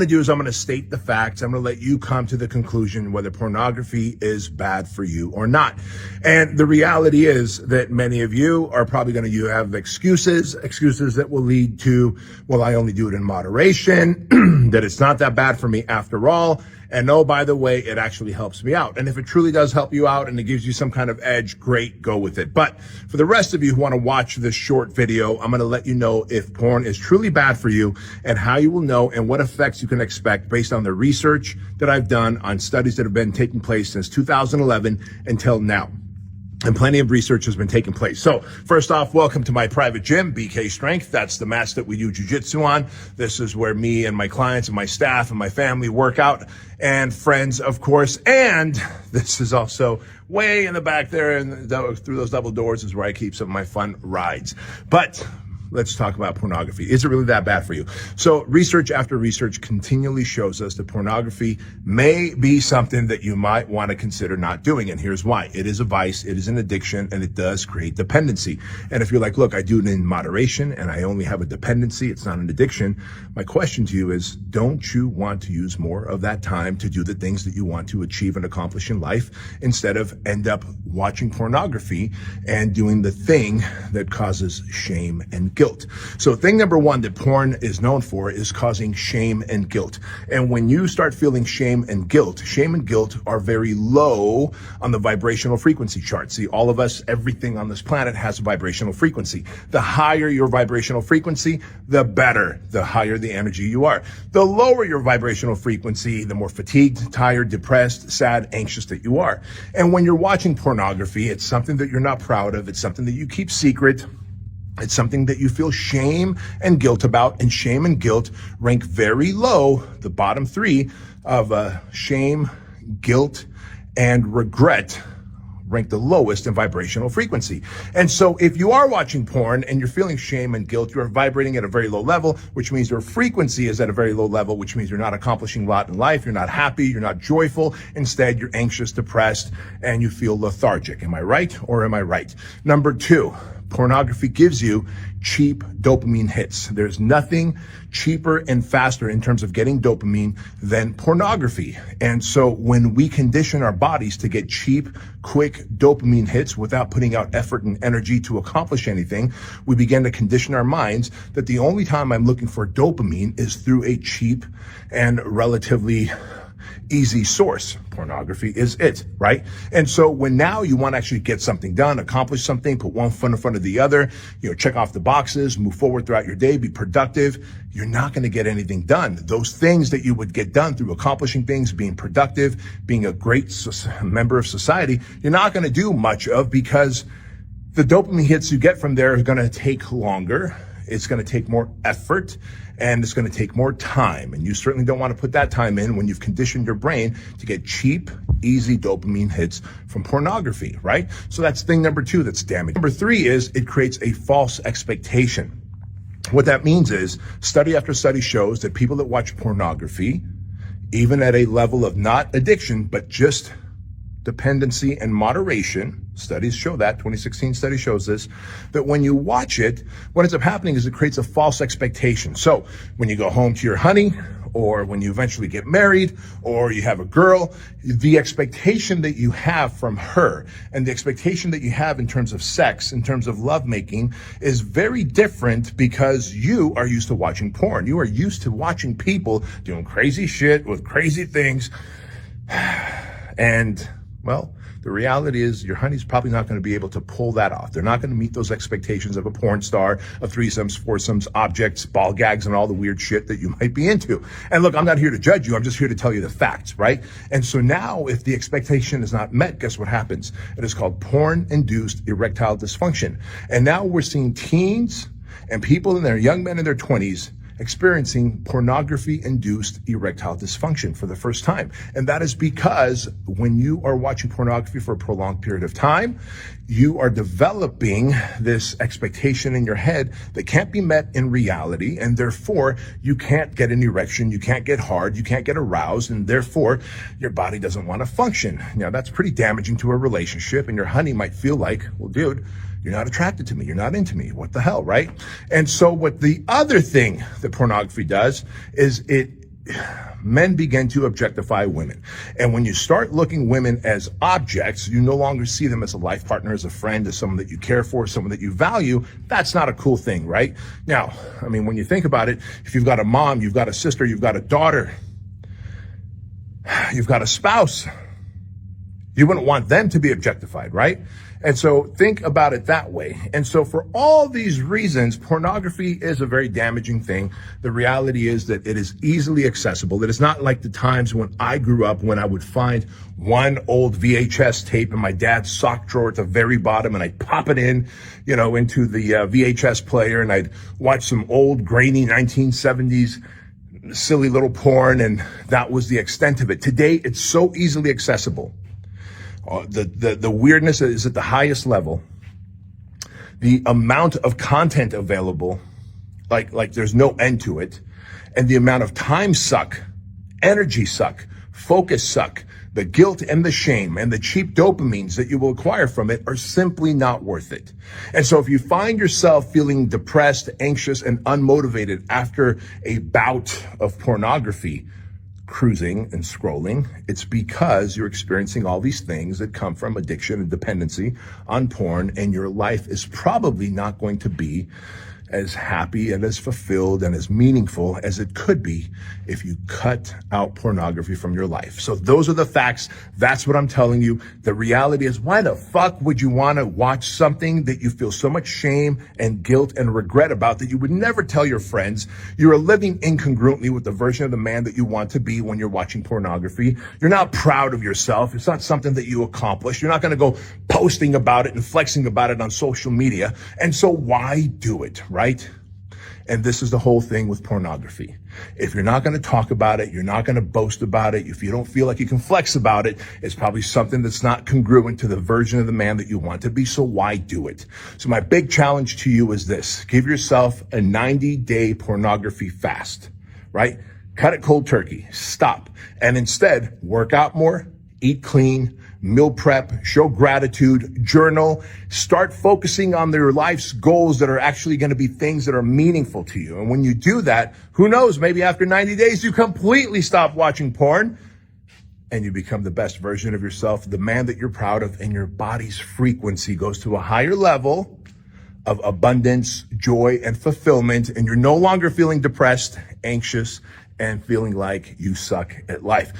to do is I'm going to state the facts. I'm going to let you come to the conclusion whether pornography is bad for you or not. And the reality is that many of you are probably going to have excuses that will lead to, well, I only do it in moderation, that it's not that bad for me after all. And oh, by the way, it actually helps me out. And if it truly does help you out and it gives you some kind of edge, great, go with it. But for the rest of you who want to watch this short video, I'm going to let you know if porn is truly bad for you and how you will know and what effects you can expect based on the research that I've done on studies that have been taking place since 2011 until now. And plenty of research has been taking place. So first off, welcome to my private gym, BK Strength. That's the mats that we do jiu-jitsu on. This is where me and my clients and my staff and my family work out, and friends, of course. And this is also way in the back there, and through those double doors is where I keep some of my fun rides. But let's talk about pornography. Is it really that bad for you? So research after research continually shows us that pornography may be something that you might want to consider not doing. And here's why. It is a vice, it is an addiction, and it does create dependency. And if you're like, look, I do it in moderation and I only have a dependency, it's not an addiction. My question to you is, don't you want to use more of that time to do the things that you want to achieve and accomplish in life instead of end up watching pornography and doing the thing that causes shame and guilt? So thing number one that porn is known for is causing shame and guilt. And when you start feeling shame and guilt are very low on the vibrational frequency chart. See, all of us, everything on this planet has a vibrational frequency. The higher your vibrational frequency, the better, the higher the energy you are. The lower your vibrational frequency, the more fatigued, tired, depressed, sad, anxious that you are. And when you're watching pornography, it's something that you're not proud of. It's something that you keep secret. It's something that you feel shame and guilt about, and shame and guilt rank very low. The bottom three of shame, guilt, and regret rank the lowest in vibrational frequency. And so if you are watching porn and you're feeling shame and guilt, you're vibrating at a very low level, which means your frequency is at a very low level, which means you're not accomplishing a lot in life. You're not happy. You're not joyful. Instead, you're anxious, depressed, and you feel lethargic. Am I right or am I right? Number two, pornography gives you cheap dopamine hits. There's nothing cheaper and faster in terms of getting dopamine than pornography. And so when we condition our bodies to get cheap, quick dopamine hits without putting out effort and energy to accomplish anything, we begin to condition our minds that the only time I'm looking for dopamine is through a cheap and relatively easy source. Pornography is it, right? And so when now you want to actually get something done, accomplish something, put one foot in front of the other, check off the boxes, move forward throughout your day, be productive, you're not going to get anything done. Those things that you would get done through accomplishing things, being productive, being a great member of society, you're not going to do much of, because the dopamine hits you get from there are going to take longer. It's going to take more effort, and it's going to take more time. And you certainly don't want to put that time in when you've conditioned your brain to get cheap, easy dopamine hits from pornography, right? So that's thing number two that's damaging. Number three is it creates a false expectation. What that means is study after study shows that people that watch pornography, even at a level of not addiction, but just dependency and moderation, studies show that, 2016 study shows this, that when you watch it, what ends up happening is it creates a false expectation. So when you go home to your honey, or when you eventually get married, or you have a girl, the expectation that you have from her and the expectation that you have in terms of sex, in terms of lovemaking, is very different, because you are used to watching porn. You are used to watching people doing crazy shit with crazy things. And well, the reality is your honey's probably not going to be able to pull that off. They're not going to meet those expectations of a porn star, of threesomes, foursomes, objects, ball gags, and all the weird shit that you might be into. And look, I'm not here to judge you. I'm just here to tell you the facts, right? And so now if the expectation is not met, guess what happens? It is called porn-induced erectile dysfunction. And now we're seeing teens and people in their young men in their 20s experiencing pornography-induced erectile dysfunction for the first time. And that is because when you are watching pornography for a prolonged period of time, you are developing this expectation in your head that can't be met in reality, and therefore you can't get an erection, you can't get hard, you can't get aroused, and therefore your body doesn't want to function. Now that's pretty damaging to a relationship, and your honey might feel like, well, dude, you're not attracted to me. You're not into me. What the hell, right? And so what the other thing that pornography does is it men begin to objectify women. And when you start looking women as objects, you no longer see them as a life partner, as a friend, as someone that you care for, someone that you value. That's not a cool thing, right? Now, I mean, when you think about it, if you've got a mom, you've got a sister, you've got a daughter, you've got a spouse, you wouldn't want them to be objectified, right? And so think about it that way. And so for all these reasons, pornography is a very damaging thing. The reality is that it is easily accessible. It is not like the times when I grew up, when I would find one old VHS tape in my dad's sock drawer at the very bottom, and I'd pop it in, into the VHS player, and I'd watch some old grainy 1970s silly little porn, and that was the extent of it. Today, it's so easily accessible. The weirdness is at the highest level. The amount of content available, like there's no end to it. And the amount of time suck, energy suck, focus suck, the guilt and the shame and the cheap dopamines that you will acquire from it are simply not worth it. And so if you find yourself feeling depressed, anxious, and unmotivated after a bout of pornography, cruising and scrolling, it's because you're experiencing all these things that come from addiction and dependency on porn, and your life is probably not going to be as happy and as fulfilled and as meaningful as it could be if you cut out pornography from your life. So those are the facts. That's what I'm telling you. The reality is, why the fuck would you want to watch something that you feel so much shame and guilt and regret about that you would never tell your friends? You are living incongruently with the version of the man that you want to be when you're watching pornography. You're not proud of yourself. It's not something that you accomplish. You're not going to go posting about it and flexing about it on social media. And so why do it, right? And this is the whole thing with pornography. If you're not going to talk about it, you're not going to boast about it, if you don't feel like you can flex about it, it's probably something that's not congruent to the version of the man that you want to be. So why do it? So my big challenge to you is this: give yourself a 90-day pornography fast, right? Cut it cold turkey. Stop. And instead, work out more, eat clean, meal prep, show gratitude, journal, start focusing on their life's goals that are actually going to be things that are meaningful to you. And when you do that, who knows, maybe after 90 days, you completely stop watching porn and you become the best version of yourself, the man that you're proud of, and your body's frequency goes to a higher level of abundance, joy, and fulfillment. And you're no longer feeling depressed, anxious, and feeling like you suck at life.